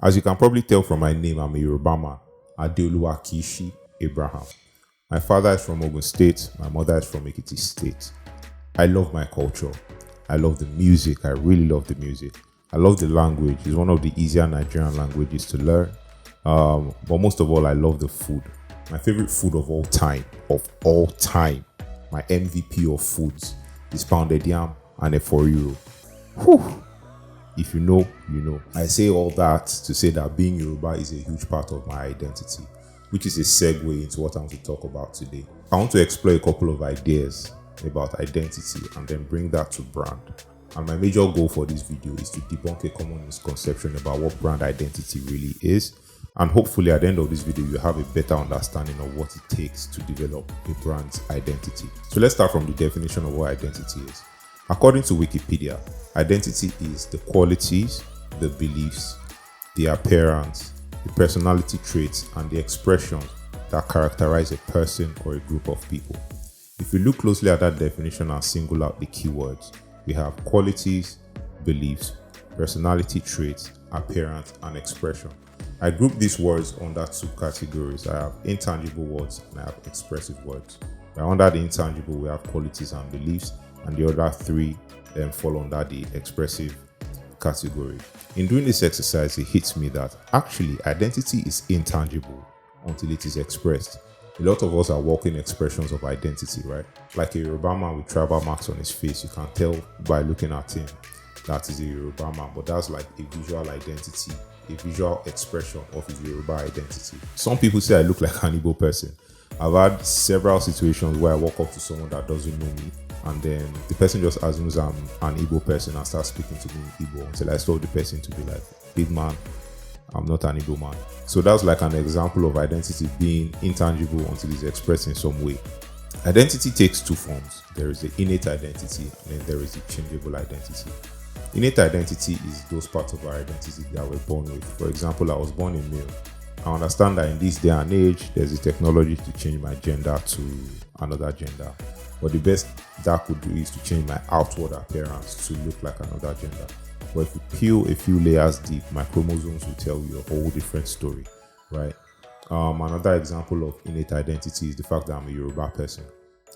As you can probably tell from my name, I'm a Yoruba man, Adeoluwa Kishi Abraham. My father is from Ogun State, my mother is from Ekiti State. I love my culture. I love the music. I really love the music. I love the language. It's one of the easier Nigerian languages to learn. But most of all, I love the food. My favorite food of all time, my MVP of foods is pounded yam and a 4 euro. Whew. If you know, you know. I say all that to say that being Yoruba is a huge part of my identity, which is a segue into what I'm going to talk about today. I want to explore a couple of ideas about identity and then bring that to brand. And my major goal for this video is to debunk a common misconception about what brand identity really is. And hopefully at the end of this video, you have a better understanding of what it takes to develop a brand's identity. So let's start from the definition of what identity is. According to Wikipedia, identity is the qualities, the beliefs, the appearance, the personality traits, and the expressions that characterize a person or a group of people. If you look closely at that definition and single out the keywords, we have qualities, beliefs, personality traits, appearance, and expression. I group these words under two categories. I have intangible words and I have expressive words. Under the intangible, we have qualities and beliefs, and the other three then fall under the expressive category. In doing this exercise, it hits me that actually identity is intangible until it is expressed. A lot of us are walking expressions of identity, right? Like a Yoruba man with tribal marks on his face, you can tell by looking at him that is a Yoruba man, but that's like a visual identity, a visual expression of his Yoruba identity. Some people say I look like an Igbo person. I've had several situations where I walk up to someone that doesn't know me, and then the person just assumes I'm an Igbo person and starts speaking to me in Igbo until I stop the person to be like, big man, I'm not an Igbo man. So that's like an example of identity being intangible until it's expressed in some way. Identity takes two forms. There is the innate identity and then there is the changeable identity. Innate identity is those parts of our identity that we're born with. For example, I was born a male. I understand that in this day and age, there's a technology to change my gender to another gender. But the best that could do is to change my outward appearance to look like another gender. But if you peel a few layers deep, my chromosomes will tell you a whole different story, right? Another example of innate identity is the fact that I'm a Yoruba person.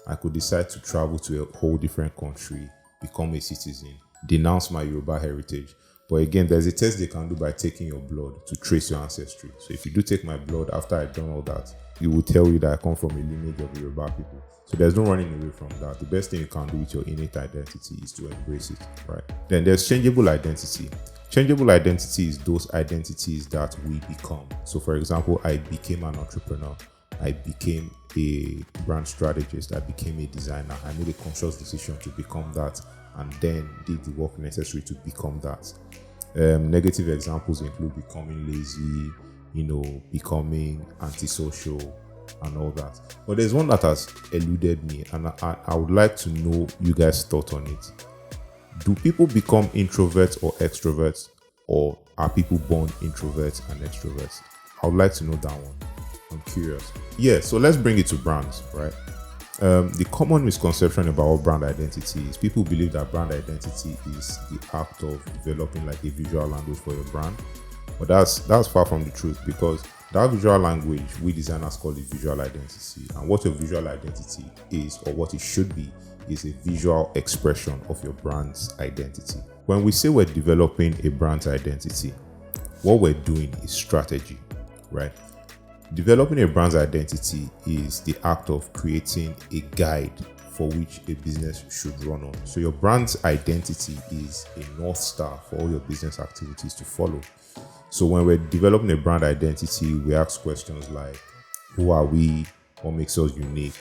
I could decide to travel to a whole different country, become a citizen, denounce my Yoruba heritage. But again, there's a test they can do by taking your blood to trace your ancestry. So if you do take my blood after I've done all that, it will tell you that I come from a lineage of Yoruba people. So there's no running away from that. The best thing you can do with your innate identity is to embrace it, right? Then there's changeable identity. Changeable identity is those identities that we become. So for example, I became an entrepreneur. I became a brand strategist. I became a designer. I made a conscious decision to become that and then did the work necessary to become that. Negative examples include becoming lazy, becoming antisocial and all that. But there's one that has eluded me and I would like to know you guys' thought on it. Do people become introverts or extroverts, or are people born introverts and extroverts? I would like to know that one. I'm curious. Yeah, so let's bring it to brands, right? The common misconception about what brand identity is, people believe that brand identity is the act of developing like a visual language for your brand. But that's far from the truth, because that visual language, we designers call it visual identity. And what your visual identity is, or what it should be, is a visual expression of your brand's identity. When we say we're developing a brand's identity, what we're doing is strategy, right? Developing a brand's identity is the act of creating a guide for which a business should run on. So your brand's identity is a North Star for all your business activities to follow. So when we're developing a brand identity, we ask questions like, who are we? What makes us unique?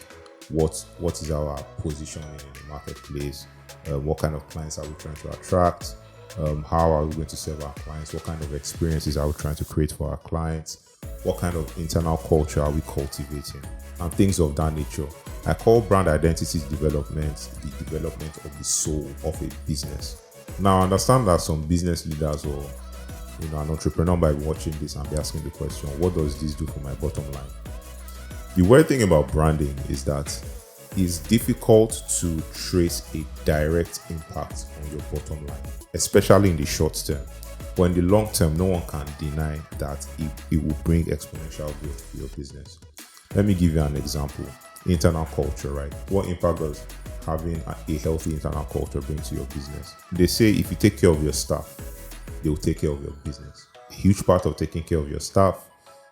What is our positioning in the marketplace? What kind of clients are we trying to attract? How are we going to serve our clients? What kind of experiences are we trying to create for our clients? What kind of internal culture are we cultivating? And things of that nature. I call brand identity development the development of the soul of a business. Now, I understand that some business leaders or an entrepreneur might be watching this and be asking the question, what does this do for my bottom line? The weird thing about branding is that it's difficult to trace a direct impact on your bottom line, especially in the short term. But in the long term, no one can deny that it will bring exponential growth to your business. Let me give you an example. Internal culture, right? What impact does having a healthy internal culture bring to your business? They say if you take care of your staff, they will take care of your business. A huge part of taking care of your staff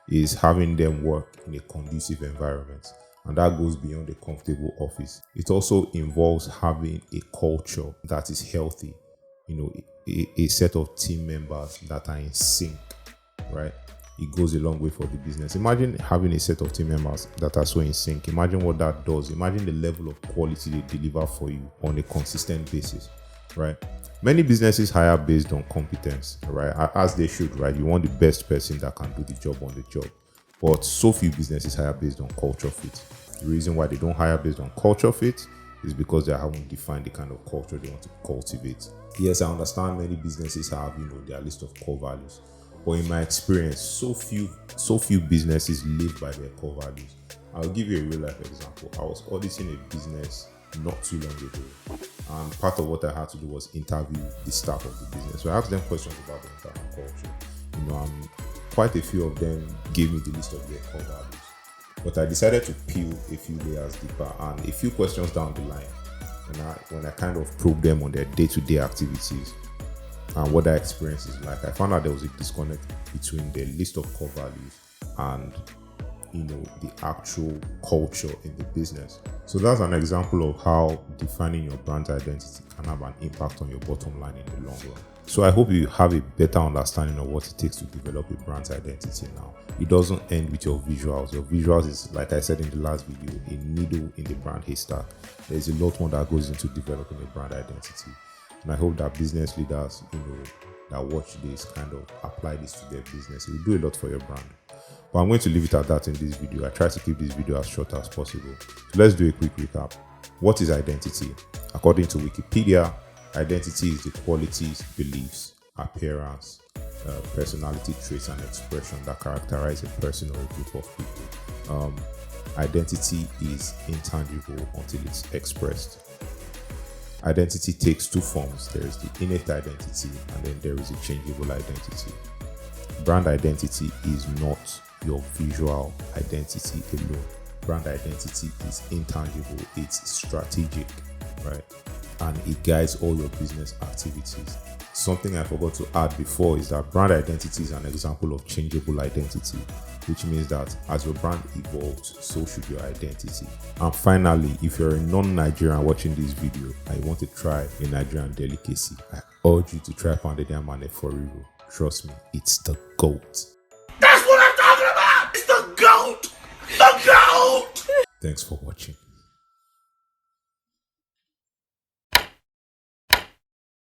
is having them work in a conducive environment. And that goes beyond a comfortable office. It also involves having a culture that is healthy, a set of team members that are in sync, right? It goes a long way for the business. Imagine having a set of team members that are so in sync. Imagine what that does. Imagine the level of quality they deliver for you on a consistent basis, right? Many businesses hire based on competence, right? As they should, right? You want the best person that can do the job on the job. But so few businesses hire based on culture fit. The reason why they don't hire based on culture fit is because they haven't defined the kind of culture they want to cultivate. Yes, I understand many businesses have, their list of core values. But in my experience, so few businesses live by their core values. I'll give you a real life example. I was auditing a business not too long ago, and part of what I had to do was interview the staff of the business. So I asked them questions about the internal culture. Quite a few of them gave me the list of their core values, but I decided to peel a few layers deeper, and a few questions down the line, when I kind of probed them on their day-to-day activities and what their experience is like, I found out there was a disconnect between their list of core values and the actual culture in the business. So that's an example of how defining your brand identity can have an impact on your bottom line in the long run. So I hope you have a better understanding of what it takes to develop a brand identity now. It doesn't end with your visuals. Your visuals is, like I said in the last video, a needle in the brand haystack. There's a lot more that goes into developing a brand identity. And I hope that business leaders, that watch this kind of apply this to their business. It will do a lot for your brand. But I'm going to leave it at that in this video. I try to keep this video as short as possible. So let's do a quick recap. What is identity? According to Wikipedia, identity is the qualities, beliefs, appearance, personality traits, and expression that characterize a person or a group of people. Identity is intangible until it's expressed. Identity takes two forms. There is the innate identity, and then there is a changeable identity. Brand identity is not your visual identity alone. Brand identity is intangible, it's strategic, right? And it guides all your business activities. Something I forgot to add before is that brand identity is an example of changeable identity, which means that as your brand evolves, so should your identity. And finally, if you're a non-Nigerian watching this video and you want to try a Nigerian delicacy, I urge you to try pounded yam and eforivo. Trust me, it's the GOAT. That's what I'm talking about! It's the GOAT! The GOAT! Thanks for watching.